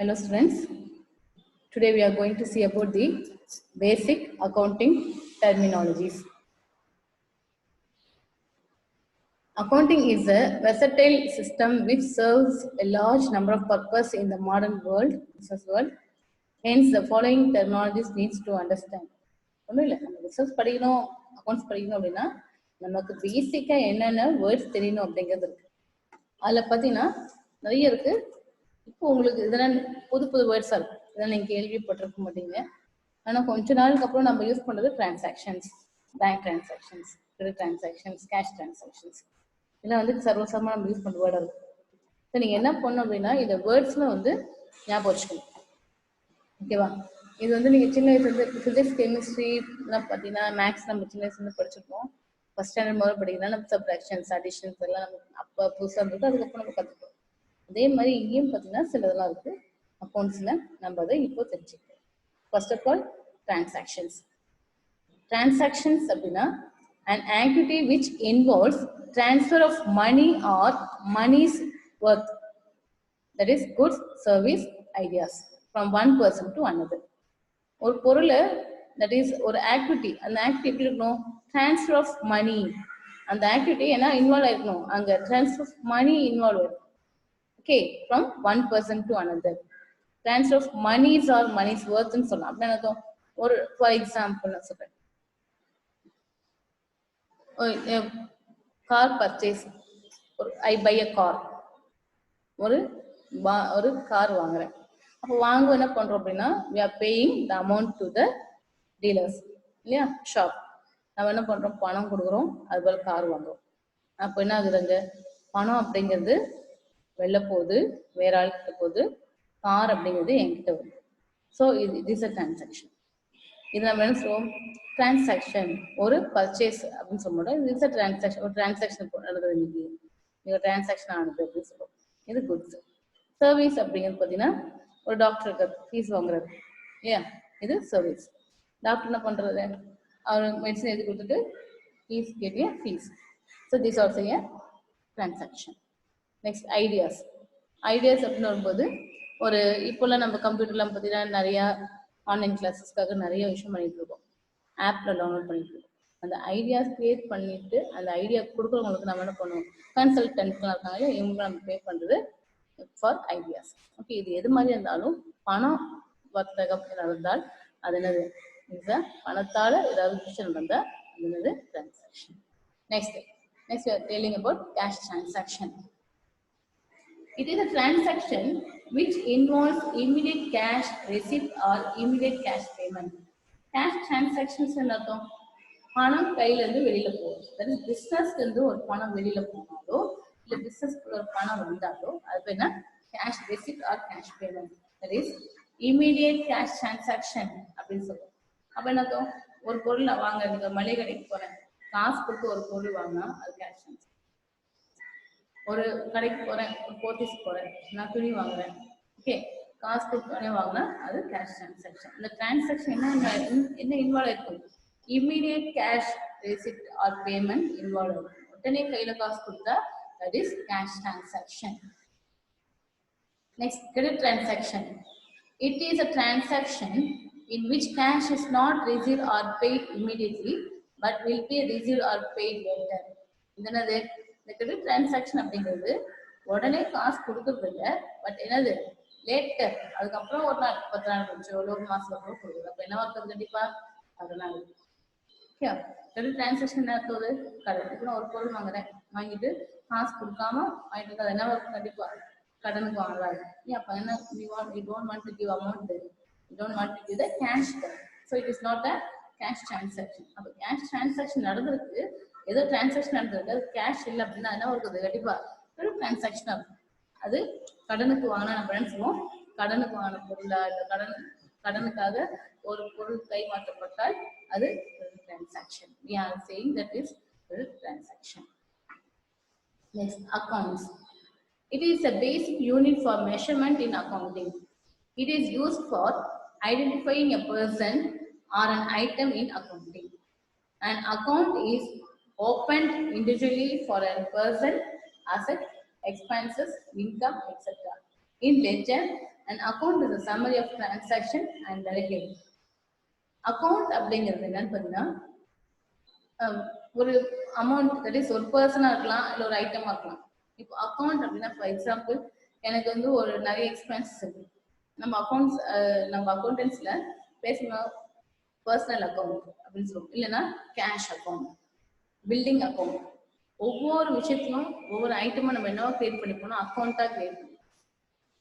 Hello students, today we are going to see about the basic accounting terminologies. Accounting is a versatile system which serves a large number of purposes in the modern world, business world. Hence, the following terminologies needs to understand. ஒன்றும் இல்லை, நம்ம business படிக்கணும், accounts படிக்கணும் அப்படின்னா நமக்கு பேசிக்காக என்னென்ன words தெரியணும் அப்படிங்கிறது இருக்கு. அதில் பார்த்தீங்கன்னா நிறைய இருக்கு. இப்போ உங்களுக்கு இதெல்லாம் புது புது வேர்ட்ஸாக இருக்கும், இதெல்லாம் நீங்கள் கேள்விப்பட்டிருக்க மாட்டீங்க. ஆனால் கொஞ்ச நாளுக்கு அப்புறம் நம்ம யூஸ் பண்ணுறது transactions, bank transactions, credit transactions, cash transactions, இதெல்லாம் வந்து சர்வசாரமாக நம்ம யூஸ் பண்ணுற வேர்டாக இருக்கும். ஸோ நீங்கள் என்ன பண்ணணும் அப்படின்னா இந்த வேர்ட்ஸ்லாம் வந்து ஞாபகம் வச்சுக்கணும். ஓகேவா? இது வந்து நீங்கள் சின்ன வயசுலேருந்து ஃபிசிக்ஸ் கெமிஸ்ட்ரிலாம் பார்த்தீங்கன்னா மேக்ஸ் நம்ம சின்ன வயசுலேருந்து படிச்சிருக்கோம். ஃபஸ்ட் ஸ்டாண்டர்ட் முதல்ல படிக்கலாம். நம்ம சப்ட்ராக்ஷன்ஸ், அடிஷன்ஸ் எல்லாம் நம்ம அப்போ புதுசாக இருந்தது, அதுக்கப்புறம் நம்ம கற்றுக்கணும். அதே மாதிரி இங்கேயும் பார்த்தீங்கன்னா சிலதெல்லாம் இருக்குது அக்கௌண்ட்ஸில், நம்ம அதை இப்போ தெரிஞ்சுக்கலாம். First of all transactions. Transactions அப்படின்னா an activity which involves transfer of money or money's worth, that is goods, service, ideas from one person to another. ஒரு பொருள், that is ஒரு ஆக்டிவிட்டி, அந்த ஆக்டிவிட்டி எப்படி இருக்கணும்? Transfer of money. அந்த activity என்ன involve ஆயிருக்கணும்? அங்கே ட்ரான்ஸ்ஃபர் ஆஃப் மணி இன்வால்வ் ஆயிருக்கும். Okay, from one person to another. Transfer of money's or money's ஒர்த்ன்னு சொல்லலாம். அப்படின்னு அர்த்தம். ஒரு ஃபார் எக்ஸாம்பிள் நான் சொல்றேன், கார் பர்ச்சேஸ், ஒரு ஐ பை அ கார், ஒரு கார் வாங்குறேன். அப்போ வாங்க என்ன பண்றோம் அப்படின்னா we are paying the amount to the dealers, இல்லையா, ஷாப். நம்ம என்ன பண்றோம், பணம் கொடுக்குறோம், அது போல கார் வாங்குறோம். அப்போ என்ன ஆகுதுங்க, பணம் அப்படிங்கிறது வெளில போகுது, வேற ஆள்கிட்ட போகுது, கார் அப்படிங்கிறது என்கிட்ட வருது. ஸோ இது இஸ் அ டிரான்சாக்ஷன். இது நம்ம என்ன சொல்லுவோம், டிரான்சாக்ஷன். ஒரு பர்ச்சேஸ் அப்படின்னு சொல்ல இட்ஸ் அ டிரான்சாக்ஷன். ஒரு டிரான்சாக்ஷன் நடந்தது, இன்னைக்கு நீங்கள் டிரான்சாக்ஷன் ஆனது அப்படின்னு சொல்லுவோம். இது குட்ஸ். சர்வீஸ் அப்படிங்கிறது பார்த்தீங்கன்னா ஒரு டாக்டருக்கு ஃபீஸ் வாங்குறது, இல்லையா, இது சர்வீஸ். டாக்டர் என்ன பண்ணுறது, அவர் மெடிசன் எழுதி கொடுத்துட்டு ஃபீஸ் கேட்டிய fees. So this also a transaction. Next ideas. Ideas அப்படின்னு வரும்போது ஒரு இப்போல்லாம் நம்ம கம்ப்யூட்டர்லாம் பார்த்தீங்கன்னா நிறையா ஆன்லைன் கிளாஸஸ்க்காக நிறைய விஷயம் பண்ணிட்டு இருக்கோம், ஆப்ல டவுன்லோட் பண்ணிட்டு இருக்கோம். அந்த ஐடியாஸ் கிரியேட் பண்ணிட்டு அந்த ஐடியா கொடுக்குறவங்களுக்கு நம்ம என்ன பண்ணுவோம், கன்சல்டன்ட்லாம் இருக்காங்க, இவங்க நம்ம பே பண்ணுறது ஃபார் ஐடியாஸ். ஓகே, இது எது மாதிரி இருந்தாலும் பணம் வர்த்தகம் நடந்தால் அது என்னது, பணத்தால் ஏதாவது விஷயம் நடந்தால் அது என்னது, transaction. Next telling about cash transaction. It is a transaction which involves immediate cash receipt or immediate cash payment. Cash transactions அர்த்தம் பணம் கையில இருந்து வெளியில போகும். that is பிசினஸ்ல இருந்து ஒரு பணம் வெளியில போனாலோ இல்ல பிசினஸ்க்கு ஒரு பணம் வந்தாலோ அது என்ன, cash receipt or cash payment, that is immediate cash transaction அப்படின்னு சொல்லுவோம். அப்ப என்ன அர்த்தம், ஒரு பொருள் நான் வாங்க, நீங்க மளிகை கடைக்கு போறேன், காசு கொடுத்து ஒரு பொருள் வாங்கினா அது கேஷ் டிரான்சாக்ஷன். ஒரு கடைக்கு போறேன், ஒரு போர்ட்டிஸ் போறேன், நான் துணி வாங்குறேன், ஓகே, காசு கொடுத்தோடனே வாங்கினா அது கேஷ் டிரான்சாக்ஷன். இந்த டிரான்சாக்ஷன் என்ன இன்வால்வ் ஆயிருக்கும், immediate cash receipt or payment involve ஆயிருக்கும். உடனே கையில காசு கொடுத்தா that is cash transaction. Next, credit transaction. It is a transaction in which cash is not received or paid immediately but will be received or paid later. என்னது, இந்த credit transaction அப்படிங்கிறது உடனே காசு கொடுக்கறது இல்லை, பட் என்னது லேட்டர், அதுக்கப்புறம் ஒரு நாள் 10 நாள் கழிச்சோ ஒரு மாசம் அப்புறம் கொடுக்குது. அப்போ என்ன இருக்கிறது, கண்டிப்பா அதனால. ஓகே, கிரெடிட் டிரான்சாக்ஷன் என்ன இருக்கிறது, கடன். இப்போ நான் ஒரு பொருள் வாங்குறேன், வாங்கிட்டு காசு கொடுக்காம வாங்கிட்டு அது என்ன இருக்கும், கண்டிப்பா கடனுக்கு வாங்குறாங்க. அப்போ என்ன, we don't want to give amount, we don't want to give the cash then. So it is not a cash transaction. அப்போ கேஷ் டிரான்சாக்ஷன் நடந்திருக்கு, ஏதோ டிரான்சாக்ஷன் நடந்திருக்கு, அது கேஷ் இல்லை அப்படின்னா என்ன இருக்குது, கண்டிப்பா ஒரு டிரான்சாக்ஷன் இருக்கும். அது கடனுக்கு வாங்கினா நம்ம என்ன சொல்லுவோம், கடனுக்கு வாங்கின பொருளா இல்லை கடனுக்காக ஒரு பொருள் கைமாற்றப்பட்டால் அது transaction. we are saying that is transaction. Next, accounts. It is a basic unit for measurement in accounting. It is used for identifying a person or an item in accounting. An account is opened individually for a person, asset, expenses, income, etc. in ledger An account is a summary of transaction and record. Account அப்படிங்கிறது என்னன்னு பார்த்தீங்கன்னா ஒரு amount, that is ஒரு பர்சனாக இருக்கலாம், இல்லை ஒரு ஐட்டமாக இருக்கலாம். இப்போ அக்கௌண்ட் அப்படின்னா ஃபார் எக்ஸாம்பிள் எனக்கு வந்து ஒரு நிறைய எக்ஸ்பென்சஸ் இருக்கு. நம்ம அக்கௌண்டன்ஸ்ல பேசணும் பர்சனல் அக்கௌண்ட் அப்படின்னு சொல்லுவோம், இல்லைன்னா கேஷ் அக்கௌண்ட், பில்டிங் அக்கௌண்ட். ஒவ்வொரு விஷயத்திலும் ஒவ்வொரு ஐட்டமும் நம்ம என்னவா கிரியேட் பண்ணி போனோம், அக்கௌண்ட்டா கிரியேட் பண்ணி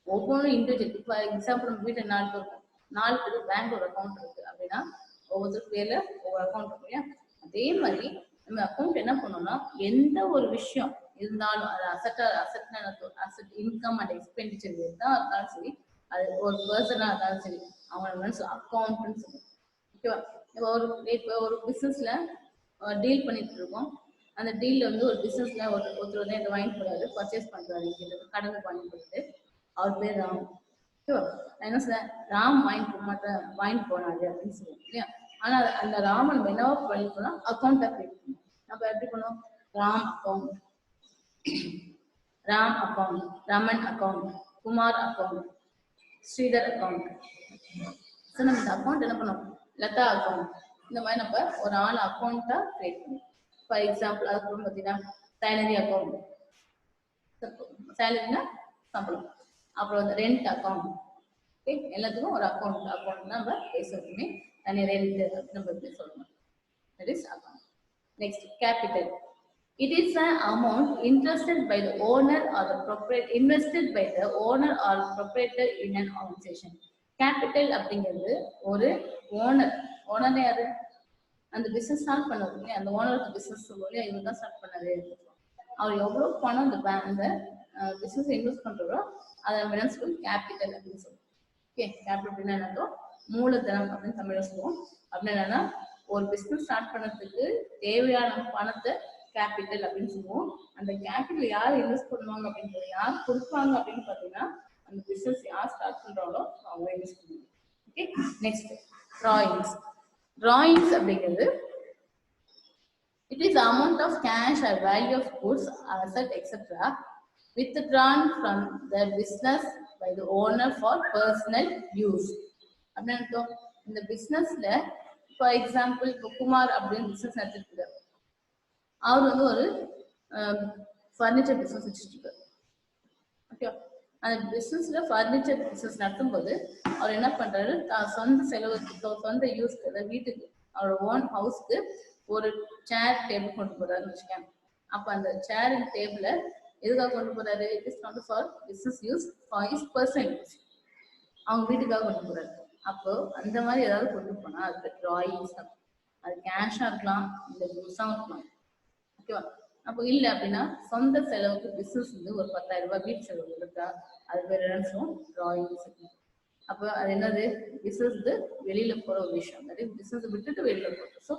ஒவ்வொன்றும் இண்டிவிஜுவல். ஃபார் எக்ஸாம்பிள் நம்ம வீட்டில் 4 பேர் இருக்கும், 4 பேருக்கு பேங்க் ஒரு அக்கௌண்ட் இருக்கு அப்படின்னா ஒவ்வொருத்தருக்கு பேர்ல ஒவ்வொரு அக்கௌண்ட் இருக்கும் இல்லையா. அதே மாதிரி நம்ம அக்கௌண்ட் என்ன பண்ணோம்னா எந்த ஒரு விஷயம் இருந்தாலும் அது அசட் இன்கம் அண்ட் எக்ஸ்பெண்டிச்சர் எதா இருந்தாலும் சரி, அது ஒரு பர்சனா இருந்தாலும் சரி, அவங்க அக்கௌண்ட்னு சொல்லுவோம். ஓகேவா. இப்போ ஒரு பிசினஸ்ல டீல் பண்ணிட்டு இருக்கோம். அந்த டீல்ல வந்து ஒரு பிசினஸ்ல ஒருத்தர் வந்து இதை வாங்கி போறாரு, பர்ச்சேஸ் பண்றாரு, இங்க கடனுக்கு வாங்கி போட்டு, அவர் பேர் ராம். ஓகேவா. நான் என்ன சொல்றேன், ராம் வாங்கி போனாரு அப்படின்னு சொல்லுவோம் இல்லையா. ஆனா அந்த ராமன் நம்ம என்னவா பண்ணிக்கணும், அக்கௌண்ட்டா கிரியேட் பண்ணணும். நம்ம எப்படி பண்ணுவோம், Ram account, Raman account, Kumar account, Sridhar account. So நம்ம இந்த அக்கௌண்ட் என்ன பண்ணுவோம், லதா அக்கௌண்ட், இந்த மாதிரி நம்ம ஒரு ஆள் அக்கௌண்ட்டா கிரியேட் பண்ணுவோம். ஃபார் எக்ஸாம்பிள் அதுக்கப்புறம் பார்த்தீங்கன்னா சேலரி அக்கௌண்ட், சேலரினா சம்பளம். அப்புறம் வந்து ரெண்ட் அக்கௌண்ட். ஓகே, எல்லாத்துக்கும் ஒரு அக்கௌண்ட் நம்ம பேசுறதுமே தனி ரெண்ட் நம்ம எப்படி சொல்லணும், that is account. Next capital. It is an amount invested by the owner or the proprietor in an organization. Capital அப்படிங்கிறது ஒரு ஓனர் யாரு, அந்த பிசினஸ் ஸ்டார்ட் பண்ணது, அந்த ஓனருக்கு பிசினஸ் சொல்லி இவர் தான் ஸ்டார்ட் பண்ணாரு. அவர் எவ்வளவு பணம் அந்த பிசினஸ் இன்வெஸ்ட் பண்றதோ அதை நம்ம என்ன சொல்லுவோம், கேபிட்டல் அப்படின்னு சொல்லுவோம். ஓகே, கேபிட்டல் அப்படின்னா என்னன்னா மூலதனம் அப்படின்னு தமிழ்ல சொல்லுவோம். அப்படின்னு என்னன்னா ஒரு பிசினஸ் ஸ்டார்ட் பண்ணதுக்கு தேவையான பணத்தை கேபிட்டல் அப்படின்னு சொல்லுவோம். அந்த கேபிட்டல் யார் இன்வெஸ்ட் பண்ணுவாங்க அப்படின்றது, யார் கொடுப்பாங்க அப்படின்னு பார்த்தீங்கன்னா அந்த பிசினஸ் யார் ஸ்டார்ட் பண்றாங்களோ அவங்க இன்வெஸ்ட் பண்ணுவாங்க. ஓகே, நெக்ஸ்ட் டிராயிங்ஸ் அப்படிங்கிறது it is the amount of cash or value of goods, asset, etc. withdrawn from the business by the owner for personal use. அப்படின்னா இந்த பிசினஸ்ல ஃபார் எக்ஸாம்பிள் இப்போ குமார் அப்படின்னு பிசினஸ் நடத்திருக்காரு. அவர் வந்து ஒரு ஃபர்னிச்சர் பிசினஸ் வச்சுருக்காரு. ஓகே, அந்த பிசினஸ்ல ஃபர்னிச்சர் பிசினஸ் நடத்தும் போது அவர் என்ன பண்றாரு, சொந்த செலவுக்கு சொந்த யூஸ்க்கு, அதாவது வீட்டுக்கு அவரோட ஓன் ஹவுஸ்க்கு ஒரு சேர் டேபிள் கொண்டு போறாருன்னு வச்சுக்கேன். அப்ப அந்த சேர் அண்ட் டேபிள எதுக்காக கொண்டு போறாரு, it is not for business use, for his personal use, அவங்க வீட்டுக்காக கொண்டு போறாரு. அப்போ அந்த மாதிரி ஏதாவது கொண்டு போனா அதுக்கு டிராயிங்ஸ், அது கேஷா இருக்கலாம், இந்த குட்ஸா இருக்கலாம். ஓகேவா. அப்போ இல்லை அப்படின்னா சொந்த செலவுக்கு பிசினஸ் வந்து ஒரு 10,000 ரூபாய் வீட்டு செலவு இருக்கா, அது பேர் என்ன சொல்லுவோம், டிராயிங்ஸ். அப்போ அது என்னது, பிசினஸ் வெளியில போற ஒரு விஷயம், அதாவது பிசினஸ் விட்டுட்டு வெளியில போறது. ஸோ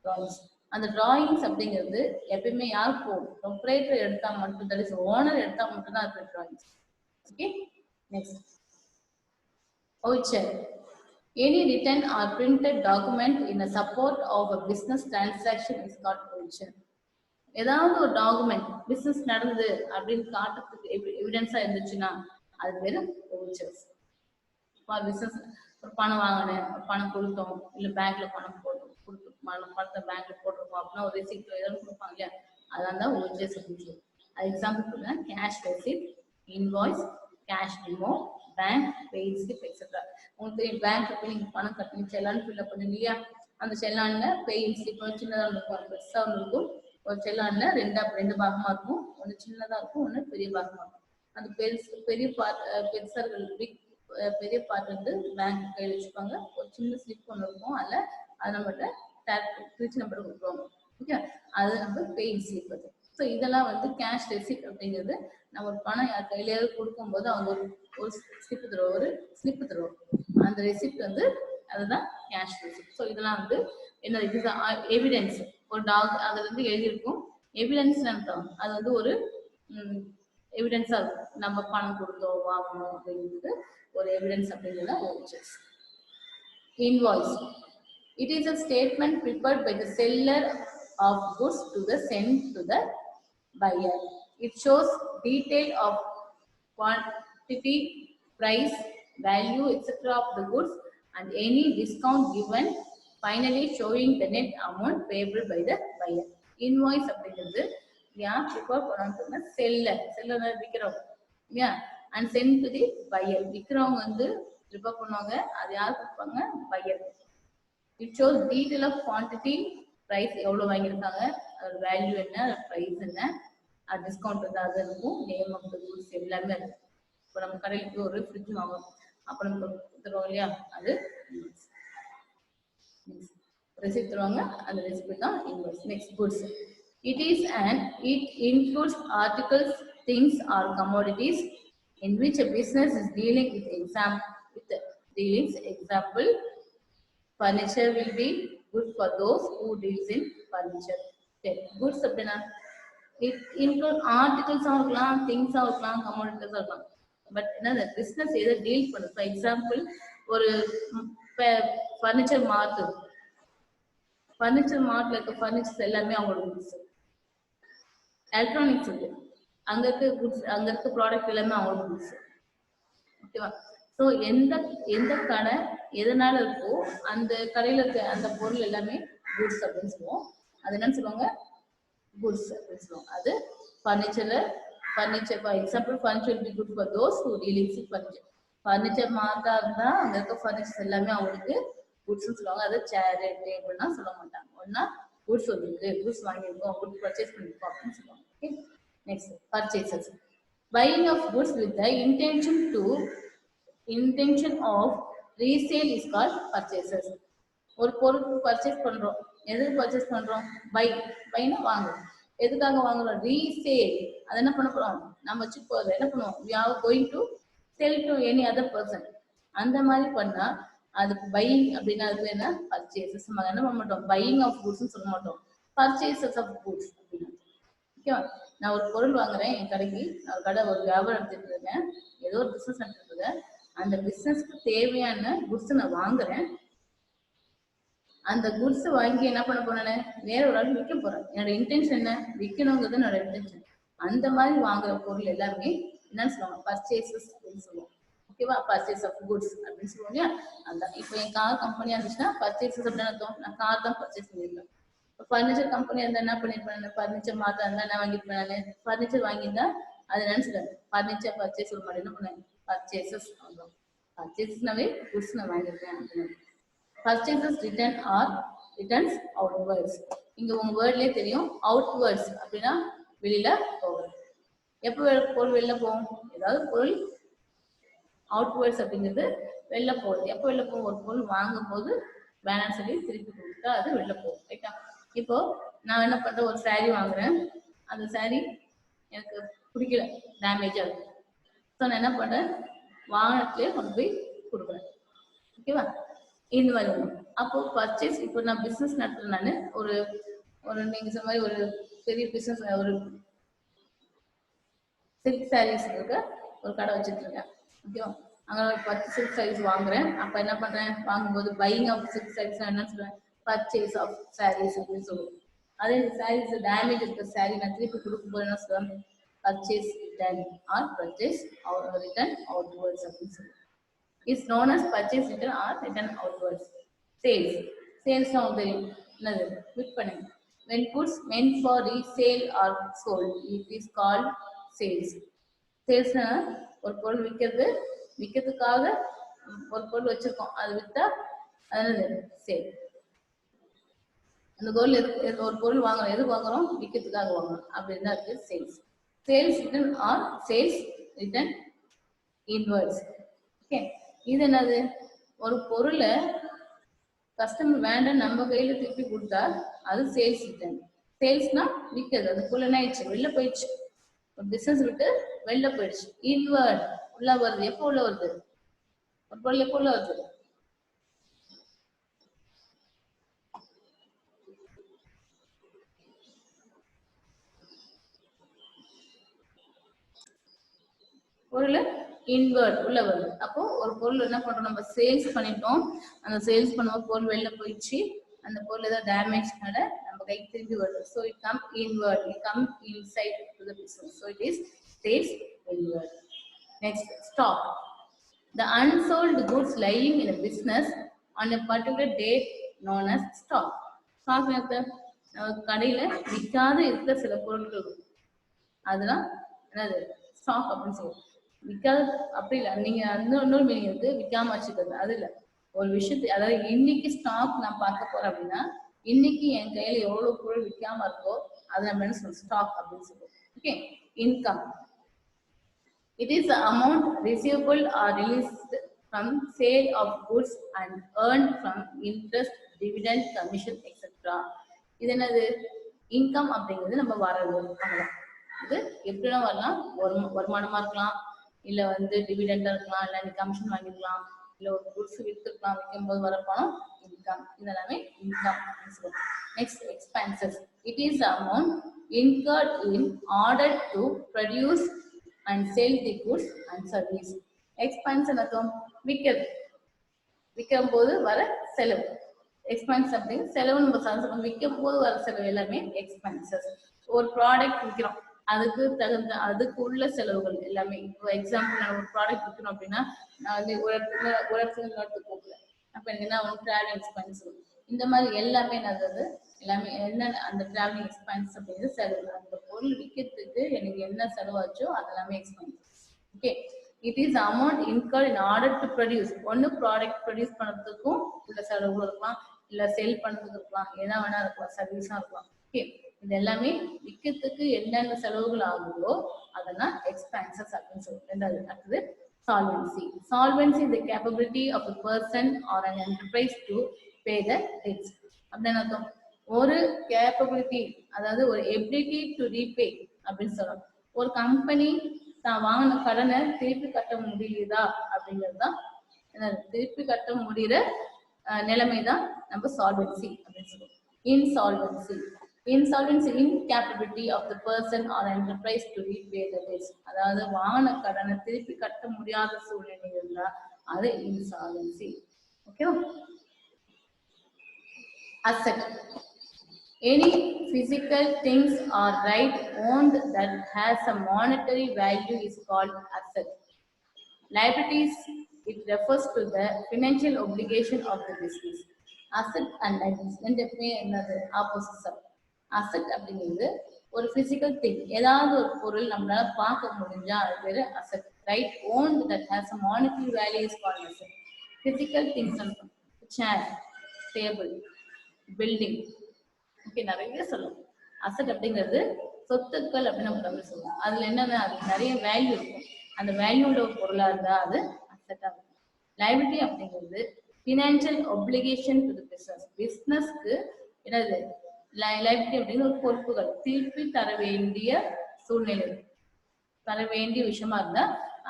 டிராயிங்ஸ், அந்த டிராயிங்ஸ் அப்படிங்கிறது எப்பயுமே யார் போகும், ப்ரொப்ரைட்டர் எடுத்தா மட்டும், தட் இஸ் ஓனர் எடுத்தா மட்டும் தான் அது drawings. Okay, next voucher. Any written or printed document in a support of a business transaction is called voucher. ஏதாவது ஒரு டாக்குமெண்ட் பிசினஸ் நடந்தது அப்படின்னு காட்டுறதுக்கு எவிடன்ஸா இருந்துச்சுன்னா அது பேரு vouchers. பிசினஸ் ஒரு பணம் வாங்கினேன், பணம் கொடுத்தோம், இல்லை பேங்க்ல பணம் பணத்தை பேங்க்ல போட்டிருக்கோம் அப்படின்னா ஒரு ரெசிப்ட் ஏதாவது கொடுப்பாங்க இல்லையா, அதான் தான் vouchers அப்படின்னு சொல்லுவோம். அது எக்ஸாம்பிள் சொல்லுங்க, cash receipt, invoice, cash memo, bank paid slip etcetera. உங்களுக்கு தெரியும், பேங்க்ல போய் நீங்க பணம் கட்டணும், செல்லான் ஃபில்அப் பண்ணுங்க இல்லையா, அந்த செல்லான்ல பெய்ட் ஸ்லிப் சின்னதாக இருக்கும், பெருசாக இருக்கும். ஒரு செல்லான்ல ரெண்டு பாகமா இருக்கும், ஒன்று சின்னதா இருக்கும், ஒன்று பெரிய பாகமா இருக்கும். அந்த பெரிய பார்ட் வந்து பேங்க் கையில் வச்சுப்பாங்க. ஒரு சின்ன ஸ்லிப் ஒன்று இருக்கும், அதில் அது நம்மகிட்ட திருச்சி நம்பர் கொடுக்குவாங்க. ஓகே, அது நம்ம பெய்ட் ஸ்லிப். அது ஸோ இதெல்லாம் வந்து கேஷ் ரெசிப்ட் அப்படிங்கிறது, நம்ம ஒரு பணம் யார் கையிலேயே கொடுக்கும்போது அவங்க ஒரு ஸ்லிப்பு தருவோம், அந்த ரெசிப்ட் வந்து அதுதான் கேஷ் ரெசிப்ட். ஸோ இதெல்லாம் வந்து என்ன, இதுதான் எவிடன்ஸ். ஒரு அதுல இருந்து எழுதியிருக்கும் எவிடன்ஸ் நினைத்தோம், அது வந்து ஒரு எவிடன்ஸா இருக்கும், நம்ம பணம் கொடுத்தோம் வாங்கணும் அப்படிங்கிறது ஒரு எவிடன்ஸ் அப்படிங்கிறத vouchers. Invoice. It is a statement prepared by the seller of goods sent to the buyer. It shows detail of quantity, price, value, etc. of the goods and any discount given, finally showing the net amount payable by the buyer. Invoice அப்படிங்கிறது யார் prepare பண்ணுவாங்கன்னா seller விற்கிறவங்க இல்லையா, and sent to the buyer. விற்கிறவங்க வந்து prepare பண்ணுவாங்க, அது யார் கொடுப்பாங்க, buyer. It shows detail of quantity, price எவ்வளோ வாங்கியிருக்காங்க, அதோட வேல்யூ என்ன, ப்ரைஸ் என்ன, அது டிஸ்கவுண்ட் வந்து அது இருக்கும், நேம் ஆஃப் த குட்ஸ் எல்லாமே இருக்கும். இப்போ நம்ம கடையில் போய் ஒரு ஃப்ரிட்ஜ் வாங்குவோம், அப்போ நம்ம கொடுத்துருவோம் இல்லையா, அது ரெசிப்ட் தருவாங்க, அந்த ரெசிப்ட் தான் invoice. Next goods. It includes articles, things or commodities in which a business is dealing with example, furniture will be good for those who deals in furniture. Okay. Goods அப்படினா it include articles இருக்கலாம், things இருக்கலாம், commodities இருக்கலாம். But என்ன business எதை deal பண்ணுது. For example ஒரு furniture மார்ட் இருக்க furnitures எல்லாமே அவங்களோட குட்ஸ். எலக்ட்ரானிக்ஸ் இருக்கு, அங்க இருக்க குட்ஸ், அங்க இருக்க ப்ராடக்ட் எல்லாமே அவங்களோட குட்ஸ். ஓகேவா? ஸோ எந்த கடை எதனால இருக்கோ அந்த கடையில இருக்க அந்த பொருள் எல்லாமே குட்ஸ் அப்படின்னு சொல்லுவோம். அது என்னன்னு சொல்லுவாங்க, குட்ஸ் அப்படின்னு சொல்லுவாங்க. அது furniture for example furniture will be good for those who deals in furniture. Furniture மார்க்கா இருந்தா அங்க இருக்க ஃபர்னிச்சர்ஸ் எல்லாமே அவங்களுக்கு குட்ஸ்ன்னு சொல்லுவாங்க. அது சேர் டேபிள்னா சொல்ல மாட்டாங்க. ஒன்னா குட்ஸ் வந்துருக்கு, குட்ஸ் வாங்கியிருக்கோம், குட்ஸ் பர்ச்சேஸ் பண்ணிருக்கோம் அப்படின்னு சொல்லுவாங்க. Okay. Next purchases. Buying of goods with the intention of resale is called purchases. ஒரு பொருள் பர்ச்சேஸ் பண்றோம், எதுக்கு பர்ச்சேஸ் பண்றோம், பைனா வாங்குறோம். எதுக்காக வாங்குறோம், ரீசேல். அது என்ன பண்ண போறோம், நம்ம வச்சு போறது என்ன பண்ணுவோம், we are going to sell to any other person. அந்த மாதிரி பண்ணா அது பையிங் அப்படின்னா அது என்ன, பர்ச்சேசஸ். நம்ம என்ன பண்ண மாட்டோம், பையிங் ஆஃப் குட்ஸ் சொல்ல மாட்டோம், பர்ச்சேசஸ் ஆஃப் குட்ஸ் அப்படின்னு. ஓகேவா? நான் ஒரு பொருள் வாங்குறேன், என் கடைக்கு நான் ஒரு கடை ஒரு வியாபாரம் எடுத்துட்டு இருக்கேன், ஏதோ ஒரு பிசினஸ் எடுத்துட்டு இருக்கேன். அந்த பிசினஸ்க்கு தேவையான குட்ஸ் நான் வாங்குறேன். அந்த குட்ஸ் வாங்கி என்ன பண்ண போறேன், வேற ஒரு ஆள் விற்க போறேன். என்னோட இன்டென்ஷன் என்ன, விற்கணுங்கிறது என்னோட இன்டென்ஷன். அந்த மாதிரி வாங்குற பொருள் எல்லாமே என்னன்னு சொல்லுவாங்க, பர்ச்சேசஸ் அப்படின்னு சொல்லுவோம். ஓகேவா? பர்ச்சேஸ் ஆஃப் குட்ஸ் அப்படின்னு சொல்லுவோம் இல்லையா. அதான் இப்போ என் கார் கம்பெனியா இருந்துச்சுன்னா பர்ச்சேசஸ் அப்படின்னு அர்த்தம், நான் கார் தான் பர்ச்சேஸ் பண்ணிருக்கேன். ஃபர்னிச்சர் கம்பெனி இருந்தா என்ன பண்ணிருப்பேன், ஃபர்னிச்சர் மாத்தா இருந்தா என்ன வாங்கிருப்பேன், நான் ஃபர்னிச்சர் வாங்கியிருந்தா அது நினைச்சிட்டேன் ஃபர்னிச்சர் பர்ச்சேஸ் ஒரு மாதிரி என்ன பண்ணேன், பர்ச்சேசஸ். பர்ச்சேஸ்னாவே குட்ஸ் நான் வாங்கியிருக்கேன் அப்படின்னு. Purchases return or returns outwards. இங்க உங்க வேர்ட்லயே தெரியும், outwards அப்படின்னா வெளியில போகும். எப்போ பொருள் வெளில போகும், ஏதாவது பொருள் outwards அப்படிங்கிறது வெளில போகுது. எப்போ வெளில போகும், ஒரு பொருள் வாங்கும் போது பேலன்ஸ் சொல்லி திருப்பி கொடுத்தா அது வெளில போகும். ரைட்டா? இப்போ நான் என்ன பண்றேன், ஒரு சாரீ வாங்குறேன், அந்த சாரீ எனக்கு பிடிக்கல, டேமேஜா இருக்கு. ஸோ நான் என்ன பண்றேன், வாகனத்திலே கொண்டு போய் கொடுக்குறேன். ஓகேவா? இந்த மாதிரி வரும். அப்போ பர்ச்சேஸ். இப்போ நான் பிசினஸ் நடத்துறேன், நான் ஒரு நீங்க சொன்ன மாதிரி ஒரு பெரிய பிசினஸ், ஒரு சில்க் சாரீஸ் இருக்க ஒரு கடை வச்சுட்டு இருக்கேன். ஓகேவா? அங்க ஒரு 10 சில்க் சாரீஸ் வாங்குறேன். அப்ப என்ன பண்றேன், வாங்கும்போது பையிங் ஆஃப் சில்க் சாரீஸ் என்ன சொல்றேன், பர்ச்சேஸ் ஆஃப் சாரீஸ் அப்படின்னு சொல்லுவேன். அதே சாரீஸ் டேமேஜ் இருக்க சாரீ நான் திருப்பி கொடுக்கும்போது என்ன சொல்லுவேன், purchase return R purchase return outwards அப்படின்னு சொல்லுவேன். is known as purchase return or return outwards. Sales now தெரியும் என்னது, விற்பனை. When goods meant for resale are sold, it is called sales. Salesனா ஒரு பொருள் விற்கிறதுக்காக ஒரு பொருள் வச்சிருக்கோம், அது வித்தா அது சேல். அந்த பொருள் ஒரு பொருள் வாங்குறோம், எது வாங்குறோம், விற்கிறதுக்காக வாங்குறோம், அப்படின்னு தான் இருக்கு sales. Sales return R sales return inwards. Okay. இது என்னது, ஒரு பொருளை கஸ்டமர் வேண்டாம் நம்ம கையில திருப்பி கொடுத்தா அது சேல்ஸ் ரிட்டர்ன். சேல்ஸ்னா விற்கிறது, அது பொருள் என்ன ஆயிடுச்சு, வெளில போயிடுச்சு, ஒரு பிசினஸ் விட்டு வெளில போயிடுச்சு. இன்வர்ட் உள்ள வருது. எப்போ உள்ள வருது, ஒரு பொருள் எப்போ உள்ள வருது, பொருள் இன்வர்ட் உள்ள வருது. அப்போ ஒரு பொருள் என்ன பண்றோம், நம்ம சேல்ஸ் பண்ணிட்டோம், அந்த சேல்ஸ் பண்ணும்போது பொருள் வெளில போயிடுச்சு, அந்த பொருள் ஏதாவது டேமேஜ்னால நம்ம கைக்கு திரும்பி வருது. So it come inward, it come inside to the business. So it is sales inward. Next stock. The unsold goods lying in a business on a particular date known as stock. Stock கடையில விற்காத இருக்கிற சில பொருட்கள் இருக்கும். அதெல்லாம் என்னது stock அப்படின்னு சொல்லுவோம். விற்காத அப்படி இல்லை, நீங்க இன்னொரு மீனிங் இருக்கு, விற்காம வச்சுக்கிறது அது இல்லை. ஒரு விஷயத்தை அதாவது இன்னைக்கு ஸ்டாக் நான் பார்க்க போறேன் அப்படின்னா இன்னைக்கு என் கையில எவ்வளவு பொருள் விற்காம இருக்கோ அது நம்ம என்ன சொல்லுவோம் ஸ்டாக் அப்படின்னு சொல்லுவோம். Okay. Income. It is the amount receivable or released from sale of goods and earned from interest, dividend, commission, etc. இது என்னது இன்கம் அப்படிங்கிறது நம்ம வரவு. இது எப்படிலாம் வரலாம், வருமானமா இருக்கலாம், இல்ல வந்து டிவிடெண்டா இருக்கலாம், இல்ல கமிஷன் வாங்கிக்கலாம், இல்ல ஒரு குட்ஸ் வித்துக்கலாம், விற்கும் போது வர பணம் இன்கம். இதெல்லாமே இன்கம் அப்படின்னு சொல்லுவோம். Next expenses. It is amount incurred in order to produce and sell the goods and service. Expense என்னதும் விற்கிறது, விற்கும் போது வர செலவு. எக்ஸ்பென்ஸ் அப்படிங்க செலவு நம்ம சொல்லுவோம். விற்கும் போது வர செலவு எல்லாமே எக்ஸ்பென்சஸ். ஒரு ப்ராடக்ட் விற்கிறோம், அதுக்கு தகுந்த அதுக்கு உள்ள செலவுகள் எல்லாமே. இப்போ எக்ஸாம்பிள் நான் ஒரு ப்ராடக்ட் விற்கணும் அப்படின்னா நான் வந்து ஒரு இடத்துல இன்னொருத்துக்கு போகல, அப்போ எனக்கு என்ன ஆகும், டிராவலிங் எக்ஸ்பென்ஸ். இந்த மாதிரி எல்லாமே என்னது எல்லாமே என்ன அந்த டிராவலிங் எக்ஸ்பென்ஸ் அப்படிங்கிறது செலவு. அந்த பொருள் விற்கிறதுக்கு எனக்கு என்ன செலவாச்சோ அதெல்லாமே expense. Okay. It is amount incurred in order to produce. ஒன்று ப்ராடக்ட் ப்ரொடியூஸ் பண்ணுறதுக்கும் உள்ள செலவுகள் இருக்கலாம், இல்லை சேல் பண்ணுறதுக்கு இருக்கலாம், எதா வேணா இருக்கலாம், சர்வீஸாக இருக்கலாம். ஓகே. இது எல்லாமே விற்கிறதுக்கு என்னென்ன செலவுகள் ஆகுதோ அதெல்லாம் எக்ஸ்பென்சஸ் அப்படின்னு சொல்லுவோம். ரெண்டாவது அடுத்தது solvency. Solvency is the capability of a person or an enterprise to pay the debts. அப்படின்னு அர்த்தம். ஒரு கேப்பபிலிட்டி அதாவது ஒரு எபிலிட்டி டு ரீபே அப்படின்னு சொல்லலாம். ஒரு கம்பெனி தான் வாங்கின கடனை திருப்பி கட்ட முடியுதா அப்படிங்கிறது தான் திருப்பி கட்ட முடிகிற நிலைமை தான் நம்ம சால்வன்சி அப்படின்னு சொல்லுவோம். Insolvency. Insolvency, incapability of the person or enterprise to repay the debts. அதாவது வாங்கின கடனை திருப்பி கட்ட முடியாத சூழ்நிலை இருந்தா அது இன்சால்வன்சி. ஓகேவா? Asset. Any physical things or right owned that has a monetary value is called asset. Liabilities, it refers to the financial obligation of the business. Asset and liabilities ரெண்டுமே என்னது ஆப்போசிட். அசெட் அப்படிங்கிறது ஒரு physical thing, ஏதாவது ஒரு பொருள் நம்மளால பார்க்க முடிஞ்சா அது பேரு asset. Right owned that has a monetary value is called asset. Physical things chair, table, building, okay நிறைய சொல்லலாம். அசெட் அப்படிங்கிறது சொத்துக்கள் அப்படின்னு நம்ம தமிழ் சொல்லுவோம். அதுல என்னன்னா அது நிறைய வேல்யூ இருக்கும், அந்த வேல்யூட ஒரு பொருளா இருந்தா அது அசெட்டா இருக்கும். லைபிலிட்டி அப்படிங்கிறது financial obligation to the business. பிசினஸ்க்கு என்னது லைபிலிட்டி அப்படின்னு ஒரு பொறுப்புகள், திருப்பி தர வேண்டிய சூழ்நிலை, தர வேண்டிய விஷயமா இருந்தா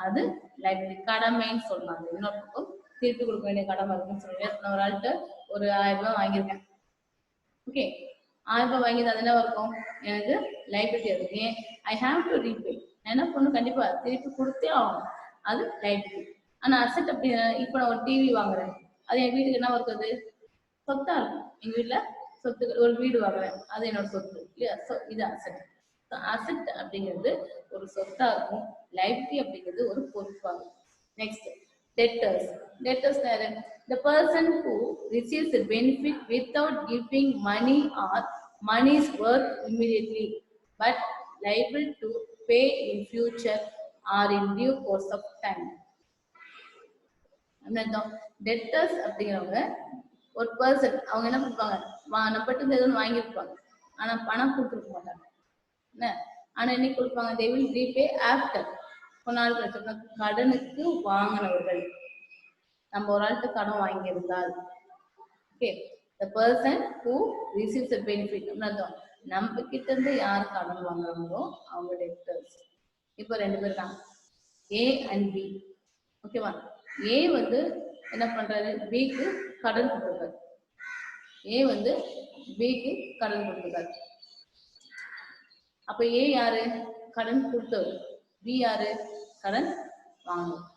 அது லைபிலிட்டி. கடமைன்னு சொல்றாங்க. இன்னொரு பக்கம் திருப்பி கொடுக்க வேண்டிய கடமை இருக்குன்னு சொல்லுவேன். நான் ஒரு ஆள்கிட்ட ஒரு 1000 ரூபாய் வாங்கியிருக்கேன். ஓகே, 1000 ரூபாய் வாங்கி அது என்ன இருக்கும், எனக்கு லைபிலிட்டி இருக்கு. I have to repay. என்ன பண்ணும், கண்டிப்பா திருப்பி கொடுத்தே ஆகணும், அது லைபிலிட்டி. ஆனா அசெட் அப்படி இப்போ நான் ஒரு டிவி வாங்குறேன், அது என் வீட்டுக்கு என்ன இருக்குது, சொத்தா இருக்கும். எங்க வீட்டுல சொத்துக்கள், ஒரு வீடு வாங்குறேன் அது என்னோட சொத்து இல்லையா, இது அசெட். அசெட் அப்படிங்கிறது ஒரு சொத்தா இருக்கும், லைபிலிட்டி அப்படிங்கிறது ஒரு பொறுப்பாகும். Next debtors. Debtors are the person who receives the benefit without giving money or money's worth immediately but liable to pay in future or in due course of time. Debtors அப்படிங்கிறவங்க ஒரு person, அவங்க என்ன பண்ணுவாங்க, நம்மகிட்ட இருந்து எதுவும் வாங்கியிருப்பாங்க, ஆனா பணம் கொடுத்துருக்க மாட்டாங்க. என்ன ஆனா என்னைக்கு கொடுப்பாங்க, they will repay after. கொஞ்ச நாள் கழிச்சு. கடனுக்கு வாங்கினவர்கள், நம்ம ஒரு ஆள்கிட்ட கடன் வாங்கியிருந்தால், okay, the person who receives the benefit, நம்ம கிட்ட இருந்து யார் கடன் வாங்குறாங்களோ அவங்க டெப்டர்ஸ். இப்போ 2 பேர் தான், ஏ அண்ட் பி. ஓகேவா? ஏ வந்து என்ன பண்றாரு, பிக்கு கடன் கொடுத்துருக்காரு. ஏ வந்து பிக்கு கடன் கொடுத்துருக்காரு. அப்ப ஏ யாரு, கடன் கொடுத்தவர். பி யாரு, கடன் வாங்குவார்.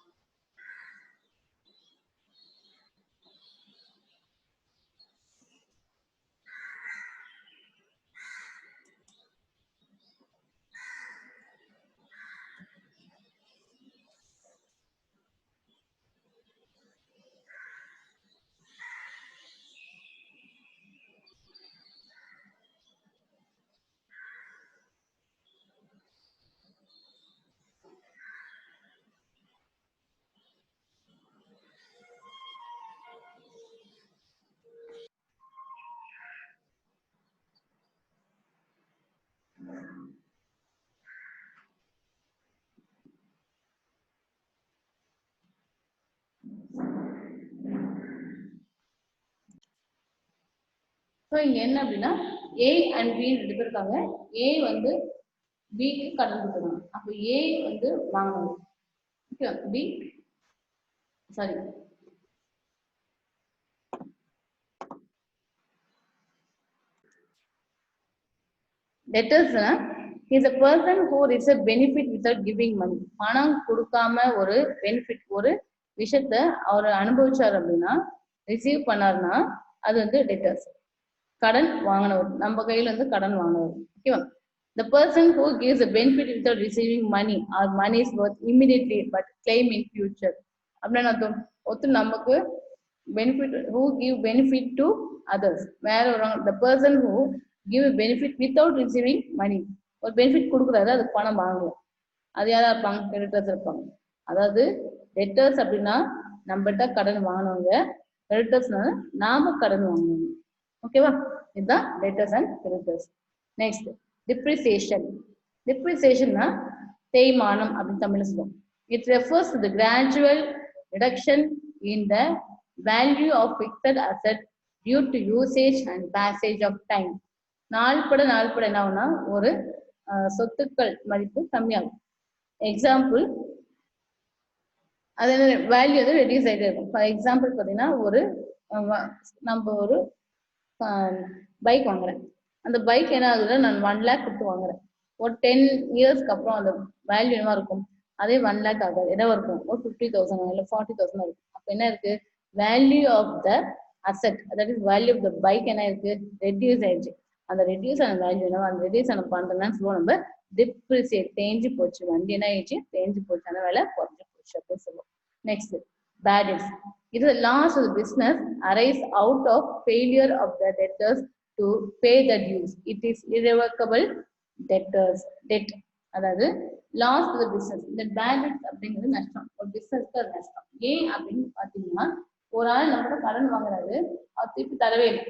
ஸோ இங்க என்ன அப்படின்னா ஏ அண்ட் பி ரெண்டு பேர் இருக்காங்க. ஏ வந்து பிக்கு கடன் கொடுத்துருக்காங்க. அப்போ ஏ வந்து வாங்கணும். Okay, B sorry debtors is a person who receives benefit without giving money. பணம் கொடுக்காம ஒரு பெனிஃபிட் ஒரு விஷயத்த அவர் அனுபவிச்சார் அப்படின்னா ரிசீவ் பண்ணாருன்னா அது வந்து debtors. கடன் வாங்கினவர், நம்ம கையில இருந்து கடன் வாங்கினவர். ஓகேவா? The person who gives a benefit without receiving money or money is worth immediately but claim in future. அப்படின்னா ஒருத்தர் நமக்கு benefit who give benefit to others. வேற ஒரு the person who give a benefit without receiving money. ஒரு benefit கொடுக்குறாரு, அது பணம் வாங்கலாம். அது யாரா இருப்பாங்க? கிரெடிட்டர்ஸ் இருப்பாங்க. அதாவது டெட்டர்ஸ் அப்படின்னா நம்மகிட்ட கடன் வாங்கினவங்க, கிரெடிட்டர்ஸ்னா நாம கடன் வாங்கணும். ஓகேவா? இதுதான் debtors and creditors. Next depreciation. டிப்ரிசியேஷன்னா தேய்மானம் அப்படின்னு தமிழ்ல சொல்லுவோம். It refers to the gradual reduction in the value of fixed asset due to usage and passage of time. நாள்பட என்ன ஆகும்னா ஒரு சொத்துக்கள் மதிப்பு கம்மியாகும். எக்ஸாம்பிள் அது வேல்யூ வந்து ரெடியூஸ் ஆகிட்டே இருக்கும். ஃபார் எக்ஸாம்பிள் பார்த்தீங்கன்னா ஒரு நம்ம ஒரு பைக் வாங்குறேன். அந்த பைக் என்ன ஆகுதுன்னா நான் 1 lakh கொடுத்து வாங்குறேன். ஒரு 10 இயர்ஸ்க்கு அப்புறம் அந்த வேல்யூ என்னவா இருக்கும்? அதே 1 lakh ஆகாது, என்னவா இருக்கும்? ஒரு 50,000 இல்லை 40,000 இருக்கும். அப்போ என்ன இருக்கு? Value of the asset, that is value of the bike என்ன இருக்கு? ரெடியூஸ் ஆயிடுச்சு. அந்த ரெடியூஸ் ஆன வேல்யூ என்னவா? அந்த ரெடியூஸ் ஆன பண்றதுன்னு சொல்லுவோம் நம்ம டிப்ரிசியேட். தேஞ்சு போச்சு, வண்டி என்ன ஆயிடுச்சு? தேஞ்சு போச்சு, அந்த வேலை குறைஞ்சு போச்சு அப்படின்னு சொல்லுவோம். Next bad debts. It is the loss of the business arise out of failure of the debtors to pay the dues. It is irrevocable debtors debt. அதாவது லாஸ் ஆஃப் தி பிசினஸ். இந்த பேட் டெப்ட்ஸ் அப்படிங்கிறது நஷ்டம், ஒரு பிசினஸ்க்கு அது நஷ்டம். ஏன் அப்படின்னு பாத்தீங்கன்னா ஒரு ஆள் நம்மகிட்ட கடன் வாங்குறாரு, அவர் திருப்பி தரவே இல்லை.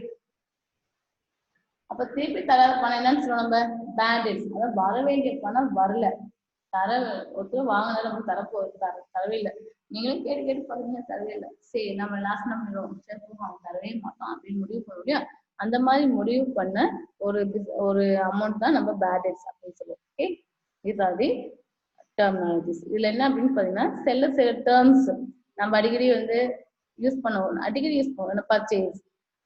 அப்ப திருப்பி தராத பணம் என்னன்னு சொல்லுவோம் நம்ம? Bad debts. அதாவது வர வேண்டிய பணம் வரல, ஒருத்தர் வாங்கினாரு, நம்ம தரவே இல்லை. நீங்களும் கேட்டு பாருங்க, தரவே இல்லை. சரி நம்ம லாஸ்ட் நம்ம அவங்க தரவே மாட்டோம் அப்படின்னு முடிவு பண்ண முடியும். அந்த மாதிரி முடிவு பண்ண ஒரு அமௌண்ட் தான் நம்ம பேட் டெப்ட்ஸ் அப்படின்னு சொல்லுவோம். Okay, these are the terminologies. இதுல என்ன அப்படின்னு பாத்தீங்கன்னா சில டேர்ம்ஸ் நம்ம அடிக்கடி வந்து யூஸ் பண்ணுவோம். Purchase,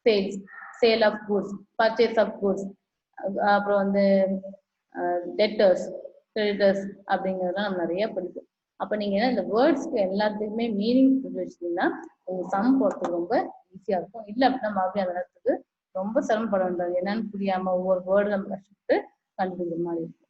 sales, sale of goods, purchase of goods, அப்புறம் வந்து டெட்டர்ஸ், கிரெடிட்டர்ஸ் அப்படிங்கிறதெல்லாம் நம்ம நிறைய படிப்போம். அப்ப நீங்க இந்த வேர்ட்ஸ்க்கு எல்லாத்துக்குமே மீனிங் புரிஞ்சு வச்சிட்டீங்கன்னா உங்க சம் போடுறது ரொம்ப ஈஸியா இருக்கும். இல்லை அப்படின்னா மறுபடியும் அந்த நேரத்துக்கு ரொம்ப சிரமப்பட வேண்டாம். என்னன்னு புரியாம ஒவ்வொரு வேர்டு நம்ம கஷ்டப்பட்டு கண்டுபிடிக்கிற மாதிரி இருக்கும்.